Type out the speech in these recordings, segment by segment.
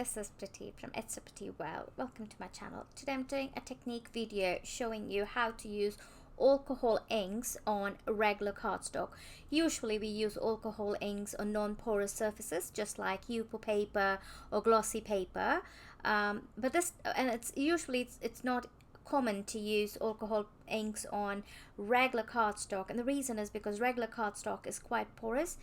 this is Pretty from It's a Pretty Well. Welcome to my channel. Today I'm doing a technique video showing you how to use alcohol inks on regular cardstock. Usually we use alcohol inks on non-porous surfaces just like EUCALYPTUS paper or glossy paper, but this and it's not common to use alcohol inks on regular cardstock, and the reason is because regular cardstock is quite porous,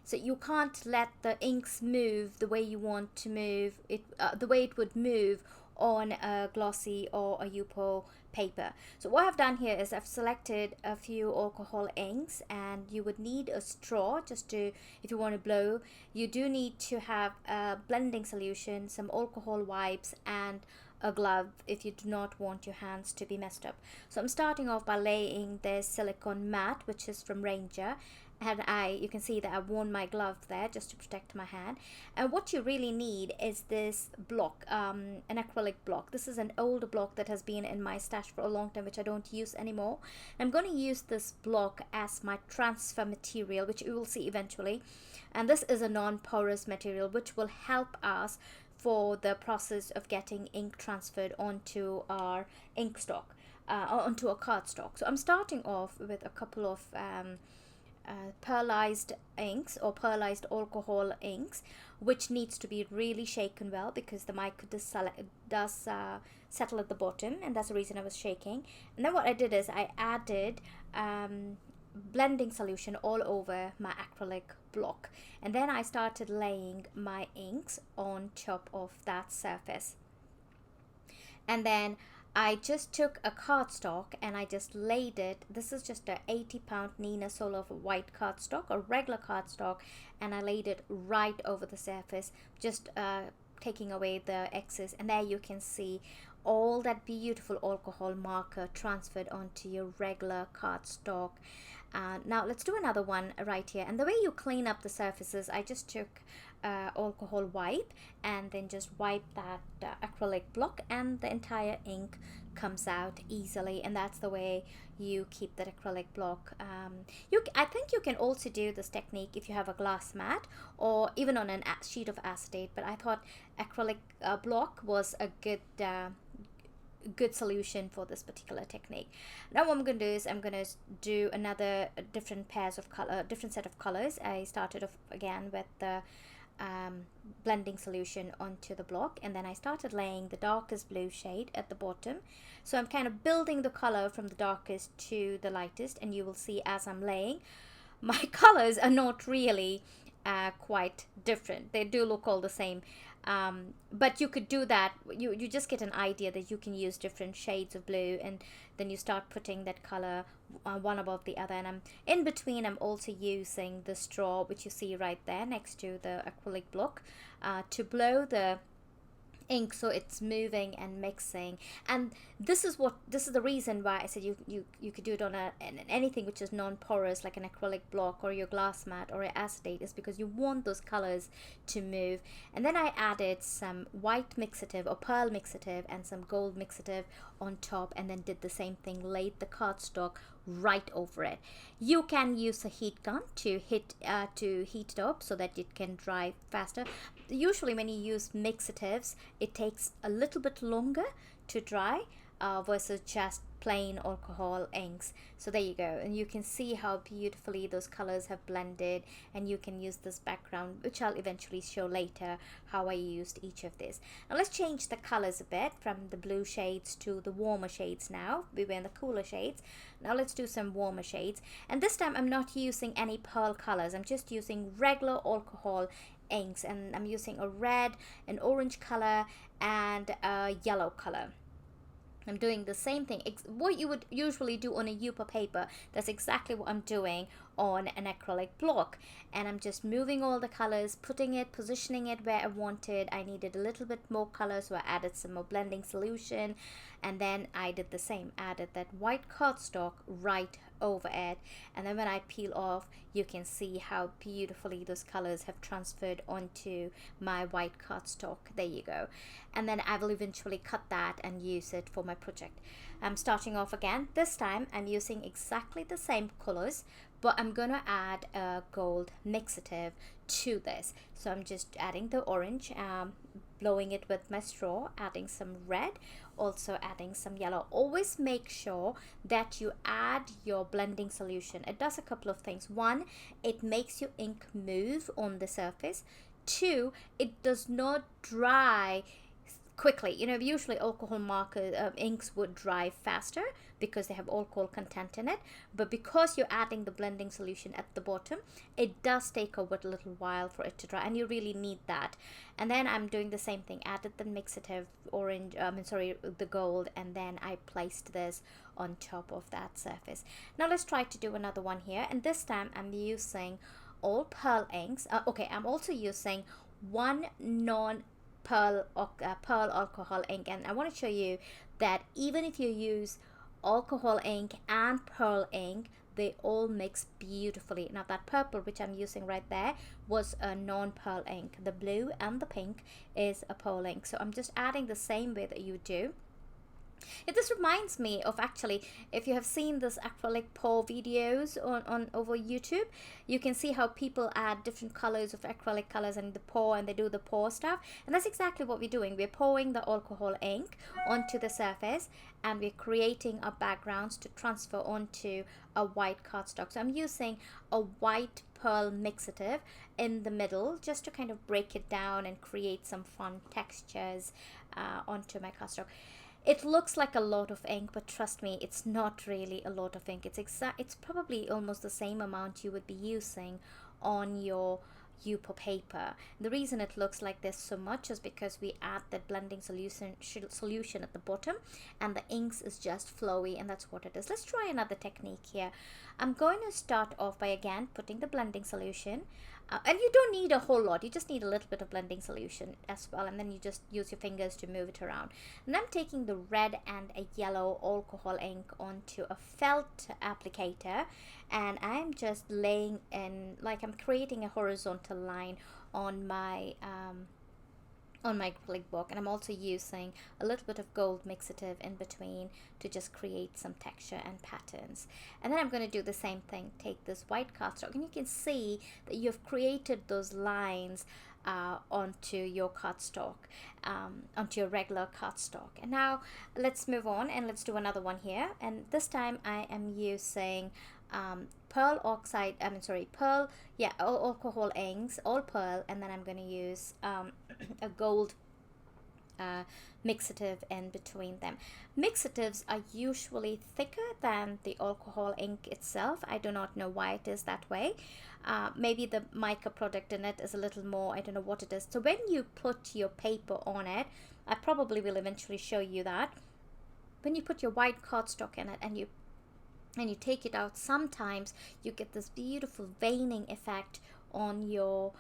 so you can't let the inks move the way you want to move it, the way it would move on a glossy or a EUCALYPTUS paper. So what I've done here is I've selected a few alcohol inks, and you would need a straw just to, if you want to blow. You do need to have a blending solution, some alcohol wipes, and a glove if you do not want your hands to be messed up. So I'm starting off by laying this silicone mat, which is from Ranger, and you can see that I've worn my glove there just to protect my hand. And what you really need is this block, an acrylic block. This is an older block that has been in my stash for a long time, which I don't use anymore. I'm going to use this block as my transfer material, which you will see eventually. And this is a non-porous material which will help us for the process of getting ink transferred onto our ink stock, onto a cardstock. So I'm starting off with a couple of pearlized inks or pearlized alcohol inks, which needs to be really shaken well because the mic does settle at the bottom, and that's the reason I was shaking. And then what I did is I added blending solution all over my acrylic block, and then I started laying my inks on top of that surface. And then I just took a cardstock and I just laid it. This is just a 80-pound Neenah sole of white cardstock, or regular cardstock, and I laid it right over the surface, just taking away the excess. And there you can see all that beautiful alcohol marker transferred onto your regular cardstock. Now let's do another one right here. And the way you clean up the surfaces, I just took alcohol wipe and then just wipe that acrylic block, and the entire ink comes out easily. And that's the way you keep that acrylic block. I think you can also do this technique if you have a glass mat or even on a sheet of acetate, but I thought acrylic block was a good solution for this particular technique. Now what I'm going to do is I'm going to do another different set of colors. I started off again with the blending solution onto the block, and then I started laying the darkest blue shade at the bottom. So I'm kind of building the color from the darkest to the lightest, and you will see as I'm laying, my colors are not really quite different. They do look all the same, but you could do that. You just get an idea that you can use different shades of blue, and then you start putting that color one above the other. And in between I'm also using the straw, which you see right there next to the acrylic block, to blow the ink so it's moving and mixing. And this is the reason why I said you could do it on anything which is non-porous, like an acrylic block or your glass mat or your acetate, is because you want those colors to move. And then I added some white mixative or pearl mixative and some gold mixative on top, and then did the same thing, laid the cardstock right over it. You can use a heat gun to heat it up so that it can dry faster. Usually when you use mixatives, it takes a little bit longer to dry versus just plain alcohol inks. So there you go, and you can see how beautifully those colors have blended, and you can use this background, which I'll eventually show later how I used each of this. Now let's change the colors a bit from the blue shades to the warmer shades. Now we were in the cooler shades. Now let's do some warmer shades, and this time I'm not using any pearl colors. I'm just using regular alcohol inks, and I'm using a red, an orange color, and a yellow color. I'm doing the same thing, what you would usually do on a EUCALYPTUS paper. That's exactly what I'm doing on an acrylic block, and I'm just moving all the colors, positioning it where I wanted. I needed a little bit more color, so I added some more blending solution, and then I did the same, added that white cardstock right over it. And then when I peel off, you can see how beautifully those colors have transferred onto my white cardstock. There you go. And then I will eventually cut that and use it for my project. I'm starting off again. This time I'm using exactly the same colors, but I'm gonna add a gold mixative to this. So I'm just adding the orange blowing it with my straw, adding some red, also adding some yellow. Always make sure that you add your blending solution. It does a couple of things. One, it makes your ink move on the surface. Two, it does not dry quickly. You know, usually alcohol marker inks would dry faster because they have alcohol content in it, but because you're adding the blending solution at the bottom, it does take a little while for it to dry, and you really need that. And then I'm doing the same thing, added the mixative orange, the gold, and then I placed this on top of that surface. Now let's try to do another one here, and this time I'm using all pearl inks. I'm also using one pearl alcohol ink, and I want to show you that even if you use alcohol ink and pearl ink, they all mix beautifully. Now that purple which I'm using right there was a non-pearl ink. The blue and the pink is a pearl ink, so I'm just adding the same way that you do. This reminds me of, actually, if you have seen this acrylic pour videos on over YouTube, you can see how people add different colors of acrylic colors and the pour, and they do the pour stuff, and that's exactly what we're doing. We're pouring the alcohol ink onto the surface, and we're creating our backgrounds to transfer onto a white cardstock. So I'm using a white pearl mixative in the middle just to kind of break it down and create some fun textures onto my cardstock. It looks like a lot of ink, but trust me, it's not really a lot of ink. It's probably almost the same amount you would be using on your Yupo paper. The reason it looks like this so much is because we add that blending solution at the bottom, and the inks is just flowy, and that's what it is. Let's try another technique here. I'm going to start off by again putting the blending solution, and you don't need a whole lot, you just need a little bit of blending solution as well, and then you just use your fingers to move it around. And I'm taking the red and a yellow alcohol ink onto a felt applicator, and I'm just laying in, like I'm creating a horizontal line on my acrylic book, and I'm also using a little bit of gold mixative in between to just create some texture and patterns. And then I'm going to do the same thing, take this white cardstock, and you can see that you've created those lines onto your cardstock, onto your regular cardstock. And now let's move on and let's do another one here, and this time I am using alcohol inks, all pearl, and then I'm going to use a gold mixative in between them. Mixatives are usually thicker than the alcohol ink itself. I do not know why it is that way. Maybe the mica product in it is a little more, I don't know what it is. So when you put your paper on it, I probably will eventually show you that. When you put your white cardstock in it and you take it out, sometimes you get this beautiful veining effect on your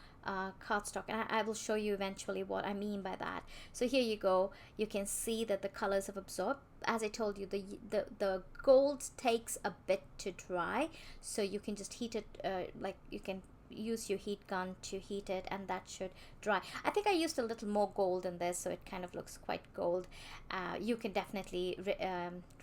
cardstock, and I will show you eventually what I mean by that. So here you go, you can see that the colors have absorbed. As I told you, the gold takes a bit to dry, so you can just heat it, like you can use your heat gun to heat it, and that should dry. I think I used a little more gold in this, so it kind of looks quite gold. You can definitely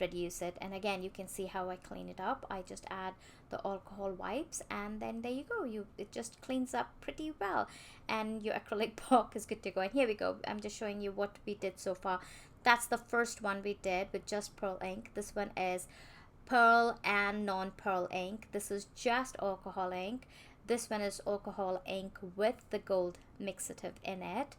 reduce it, and again you can see how I clean it up. I just add the alcohol wipes, and then there you go, it just cleans up pretty well, and your acrylic block is good to go. And here we go, I'm just showing you what we did so far. That's the first one we did with just pearl ink. This one is pearl and non-pearl ink. This is just alcohol ink. This one is alcohol ink with the gold mixative in it.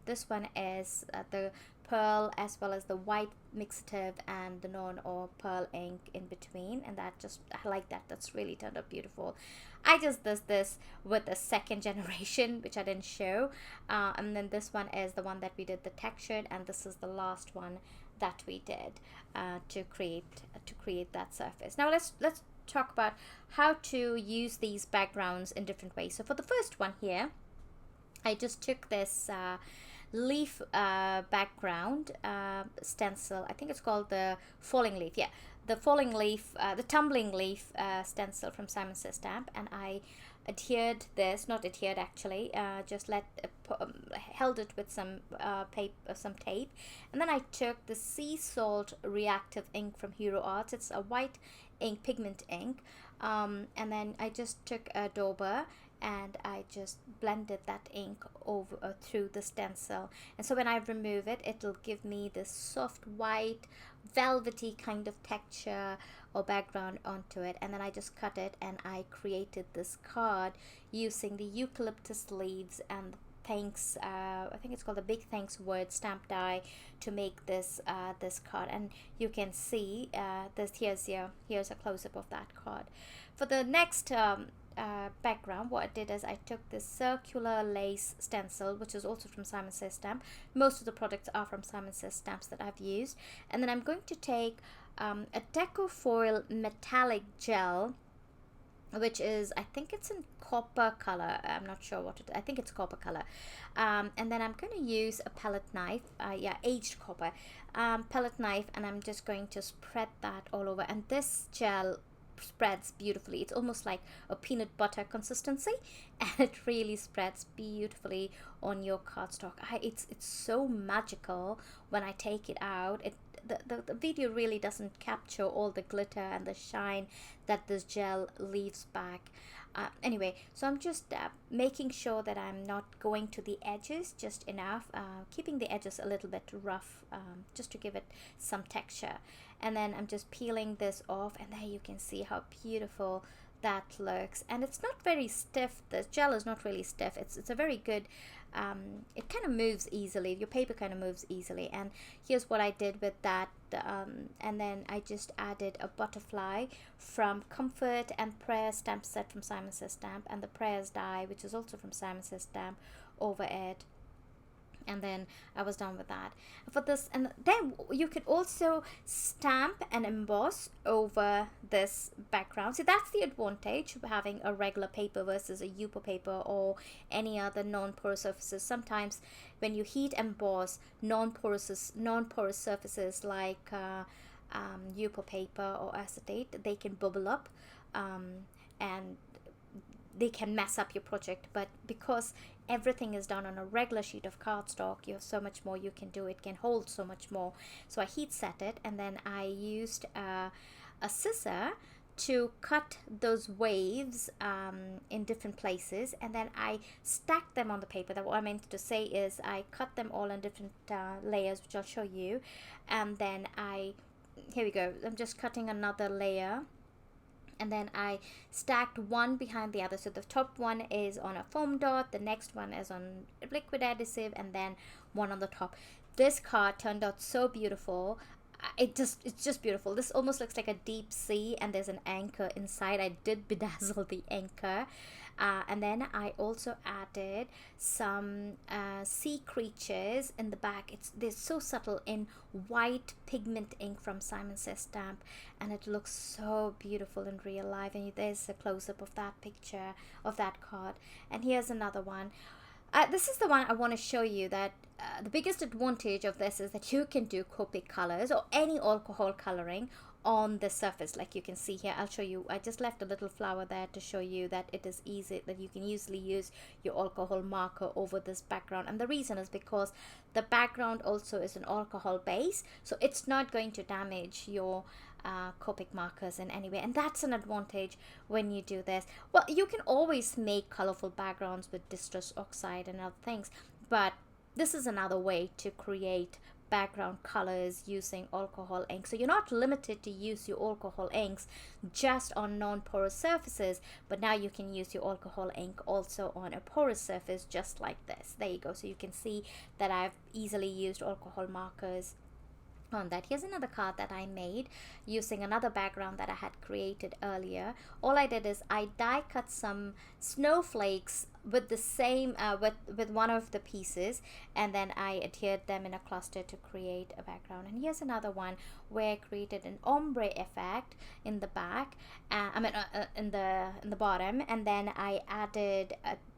This one is the pearl as well as the white mixative and the non or pearl ink in between, and that just, I like that, that's really turned out beautiful. I just did this with a second generation which I didn't show, and then this one is the one that we did the textured, and this is the last one that we did to create that surface. Now let's talk about how to use these backgrounds in different ways. So for the first one here, I just took this leaf background stencil. I think it's called the falling leaf. Yeah, the falling leaf, the tumbling leaf stencil from Simon Says Stamp, and I adhered this, not adhered actually, just held it with some tape, and then I took the sea salt reactive ink from Hero Arts. It's a white ink, pigment ink, and then I just took a dauber and I just blended that ink over through the stencil. And so when I remove it, it'll give me this soft white velvety kind of texture or background onto it. And then I just cut it, and I created this card using the eucalyptus leaves and thanks, I think it's called the big thanks word stamp die to make this this card. And you can see this. Here's a close-up of that card. For the next background, what I did is I took this circular lace stencil, which is also from Simon Says Stamp. Most of the products are from Simon Says Stamps that I've used. And then I'm going to take a deco foil metallic gel, which is, I think it's in copper color. I'm not sure what it is. I think it's copper color. And then I'm going to use a palette knife, aged copper palette knife, and I'm just going to spread that all over. And this gel spreads beautifully. It's almost like a peanut butter consistency, and it really spreads beautifully on your cardstock. It's so magical when I take it out. The video really doesn't capture all the glitter and the shine that this gel leaves back. Anyway, so I'm just making sure that I'm not going to the edges just enough, keeping the edges a little bit rough, just to give it some texture. And then I'm just peeling this off, and there you can see how beautiful that looks. And it's not very stiff. The gel is not really stiff. It's a very good, it kind of moves easily. Your paper kind of moves easily. And here's what I did with that. And then I just added a butterfly from Comfort and Prayer stamp set from Simon Says Stamp, and the Prayers die, which is also from Simon Says Stamp, over it. And then I was done with that for this. And then you could also stamp and emboss over this background. So that's the advantage of having a regular paper versus a UPA paper or any other non-porous surfaces. Sometimes when you heat emboss non-porous surfaces like UPA paper or acetate, they can bubble up and they can mess up your project. But because everything is done on a regular sheet of cardstock, you have so much more you can do. It can hold so much more. So I heat set it, and then I used a scissor to cut those waves in different places, and then I stacked them on the paper. That what I meant to say is I cut them all in different layers, which I'll show you. And then here we go, I'm just cutting another layer, and then I stacked one behind the other. So the top one is on a foam dot, the next one is on liquid adhesive, and then one on the top. This card turned out so beautiful. It's just beautiful. This almost looks like a deep sea, and there's an anchor inside. I did bedazzle the anchor. And then I also added some sea creatures in the back. They're so subtle in white pigment ink from Simon Says Stamp, and it looks so beautiful in real life. And there's a close-up of that picture of that card. And here's another one. This is the one I want to show you that the biggest advantage of this is that you can do Copic colors or any alcohol coloring on the surface. Like you can see here, I'll show you. I just left a little flower there to show you that it is easy, that you can easily use your alcohol marker over this background. And the reason is because the background also is an alcohol base, so it's not going to damage your Copic markers in any way. And that's an advantage when you do this. Well, you can always make colorful backgrounds with distress oxide and other things, but this is another way to create background colors using alcohol ink. So you're not limited to use your alcohol inks just on non-porous surfaces, but now you can use your alcohol ink also on a porous surface just like this. There you go. So you can see that I've easily used alcohol markers on that. Here's another card that I made using another background that I had created earlier. All I did is I die cut some snowflakes with the same with one of the pieces, and then I adhered them in a cluster to create a background. And here's another one where I created an ombre effect in the back, in the bottom, and then I added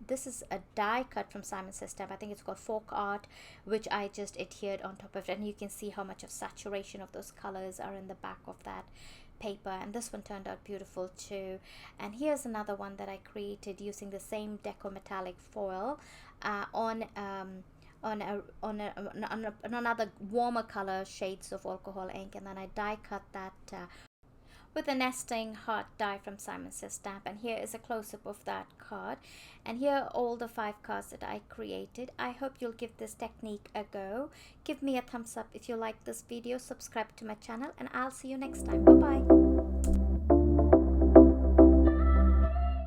this is a die cut from Simon Says Stamp. I think it's called Folk Art, which I just adhered on top of it, and you can see how much of saturation of those colors are in the back of that paper. And this one turned out beautiful too. And here's another one that I created using the same deco metallic foil on another warmer color shades of alcohol ink, and then I die cut that with a nesting heart die from Simon Says Stamp. And here is a close-up of that card, and here are all the 5 cards that I created. I hope you'll give this technique a go. Give me a thumbs up if you like this video, subscribe to my channel, and I'll see you next time. Bye bye.